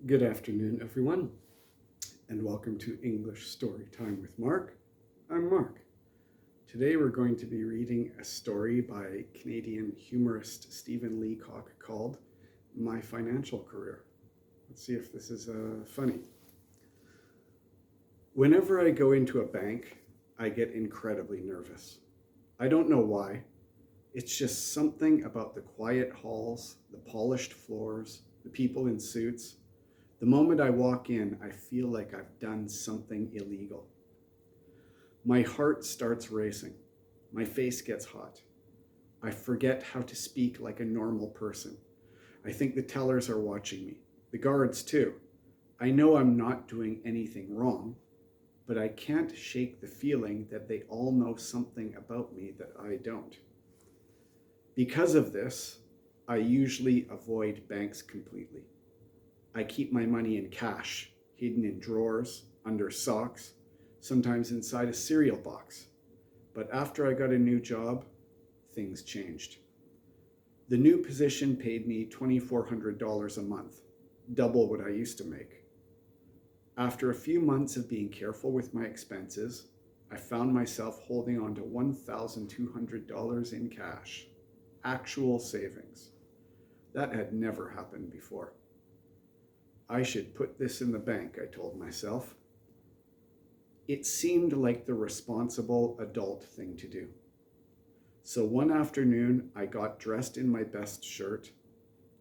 Good afternoon, everyone, and welcome to English Story Time with Mark. I'm Mark. Today we're going to be reading a story by Canadian humorist Stephen Leacock called My Financial Career. Let's see if this is funny. Whenever I go into a bank, I get incredibly nervous. I don't know why. It's just something about the quiet halls, the polished floors, the people in suits. The moment I walk in, I feel like I've done something illegal. My heart starts racing. My face gets hot. I forget how to speak like a normal person. I think the tellers are watching me, the guards too. I know I'm not doing anything wrong, but I can't shake the feeling that they all know something about me that I don't. Because of this, I usually avoid banks completely. I keep my money in cash, hidden in drawers, under socks, sometimes inside a cereal box. But after I got a new job, things changed. The new position paid me $2,400 a month, double what I used to make. After a few months of being careful with my expenses, I found myself holding on to $1,200 in cash, actual savings. That had never happened before. I should put this in the bank, I told myself. It seemed like the responsible adult thing to do. So one afternoon, I got dressed in my best shirt,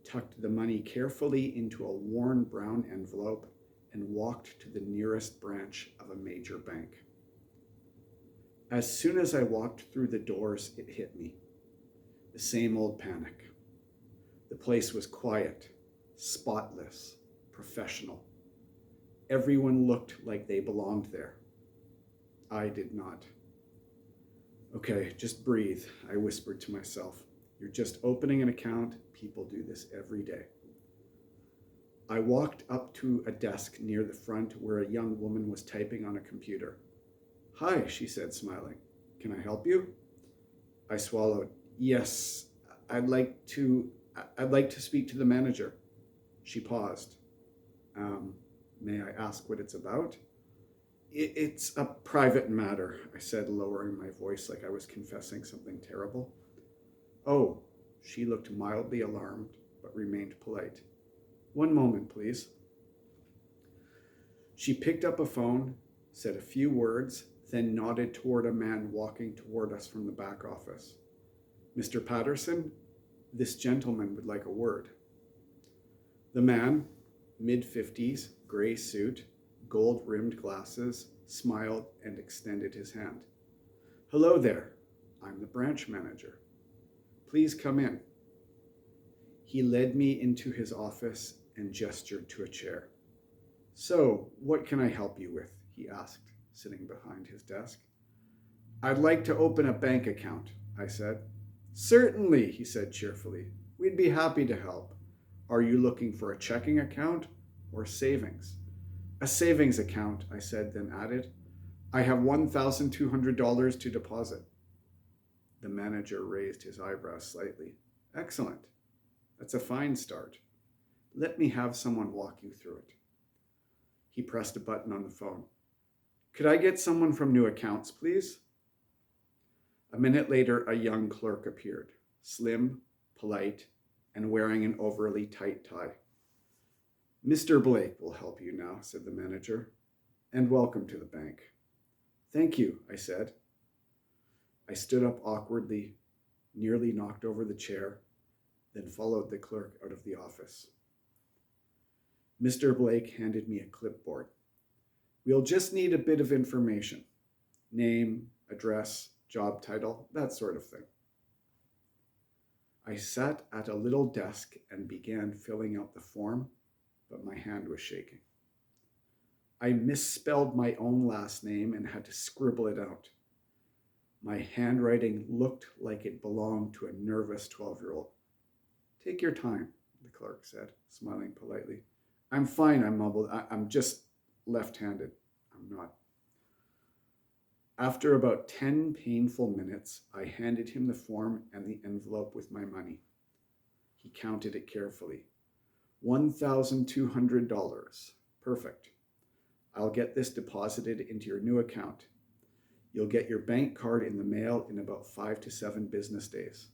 tucked the money carefully into a worn brown envelope, and walked to the nearest branch of a major bank. As soon as I walked through the doors, it hit me. The same old panic. The place was quiet, spotless, professional. Everyone looked like they belonged there. I did not. Okay, just breathe, I whispered to myself. You're just opening an account. People do this every day. I walked up to a desk near the front where a young woman was typing on a computer. Hi, she said, smiling. Can I help you? I swallowed. Yes, I'd like to speak to the manager. She paused. May I ask what it's about? It's a private matter, I said, lowering my voice like I was confessing something terrible. Oh, she looked mildly alarmed, but remained polite. One moment, please. She picked up a phone, said a few words, then nodded toward a man walking toward us from the back office. Mr. Patterson, this gentleman would like a word. The man, mid-50s, gray suit, gold-rimmed glasses, smiled and extended his hand. Hello there. I'm the branch manager. Please come in. He led me into his office and gestured to a chair. So, what can I help you with? He asked, sitting behind his desk. I'd like to open a bank account, I said. Certainly, he said cheerfully. We'd be happy to help. Are you looking for a checking account or savings? A savings account, I said, then added. I have $1,200 to deposit. The manager raised his eyebrows slightly. Excellent. That's a fine start. Let me have someone walk you through it. He pressed a button on the phone. Could I get someone from new accounts, please? A minute later, a young clerk appeared, slim, polite, and wearing an overly tight tie. Mr. Blake will help you now, said the manager, and welcome to the bank. Thank you, I said. I stood up awkwardly, nearly knocked over the chair, then followed the clerk out of the office. Mr. Blake handed me a clipboard. We'll just need a bit of information. Name, address, job title, that sort of thing. I sat at a little desk and began filling out the form, but my hand was shaking. I misspelled my own last name and had to scribble it out. My handwriting looked like it belonged to a nervous 12-year-old. Take your time, the clerk said, smiling politely. I'm fine, I mumbled. I'm just left-handed. I'm not. After about 10 painful minutes, I handed him the form and the envelope with my money. He counted it carefully. $1,200. Perfect. I'll get this deposited into your new account. You'll get your bank card in the mail in about 5 to 7 business days.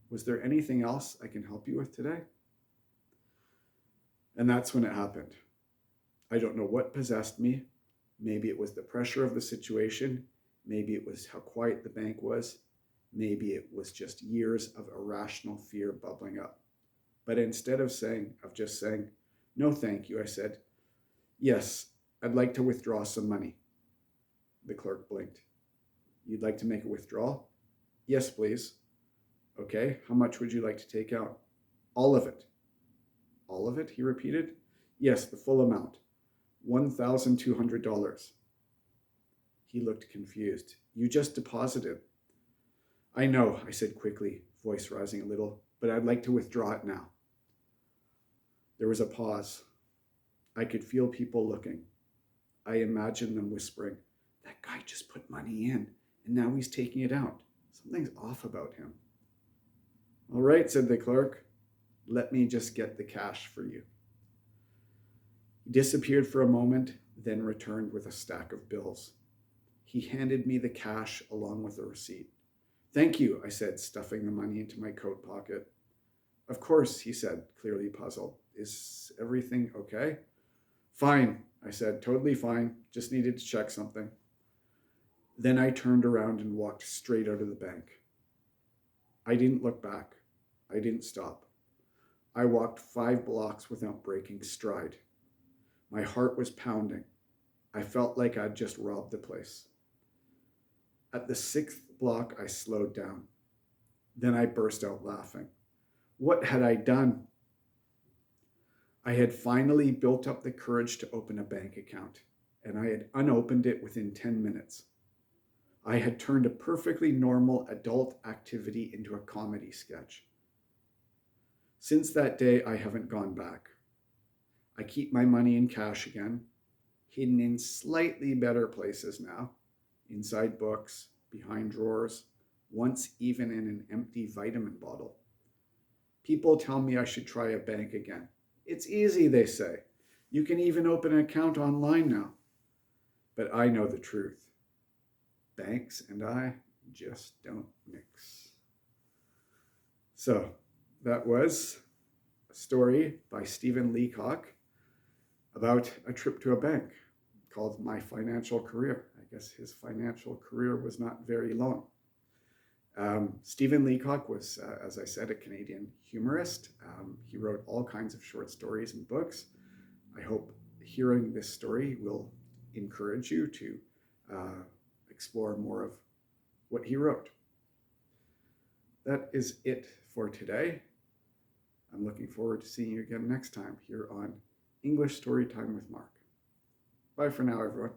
Was there anything else I can help you with today? And that's when it happened. I don't know what possessed me. Maybe it was the pressure of the situation. Maybe it was how quiet the bank was. Maybe it was just years of irrational fear bubbling up. But instead of just saying, no, thank you, I said, yes, I'd like to withdraw some money. The clerk blinked. You'd like to make a withdrawal? Yes, please. Okay, how much would you like to take out? All of it. All of it, he repeated. Yes, the full amount. $1,200. He looked confused. You just deposited. I know, I said quickly, voice rising a little, but I'd like to withdraw it now. There was a pause. I could feel people looking. I imagined them whispering, that guy just put money in, and now he's taking it out. Something's off about him. All right, said the clerk. Let me just get the cash for you. He disappeared for a moment, then returned with a stack of bills. He handed me the cash along with a receipt. Thank you, I said, stuffing the money into my coat pocket. Of course, he said, clearly puzzled. Is everything okay? Fine, I said, totally fine. Just needed to check something. Then I turned around and walked straight out of the bank. I didn't look back. I didn't stop. I walked 5 blocks without breaking stride. My heart was pounding. I felt like I'd just robbed the place. At the 6th block, I slowed down. Then I burst out laughing. What had I done? I had finally built up the courage to open a bank account, and I had unopened it within 10 minutes. I had turned a perfectly normal adult activity into a comedy sketch. Since that day, I haven't gone back. I keep my money in cash again, hidden in slightly better places now, inside books, behind drawers, once even in an empty vitamin bottle. People tell me I should try a bank again. It's easy, they say. You can even open an account online now. But I know the truth. Banks and I just don't mix. So that was a story by Stephen Leacock about a trip to a bank called My Financial Career. I guess his financial career was not very long. Stephen Leacock was, as I said, a Canadian humorist. He wrote all kinds of short stories and books. I hope hearing this story will encourage you to explore more of what he wrote. That is it for today. I'm looking forward to seeing you again next time here on English Storytime with Mark. Bye for now, everyone.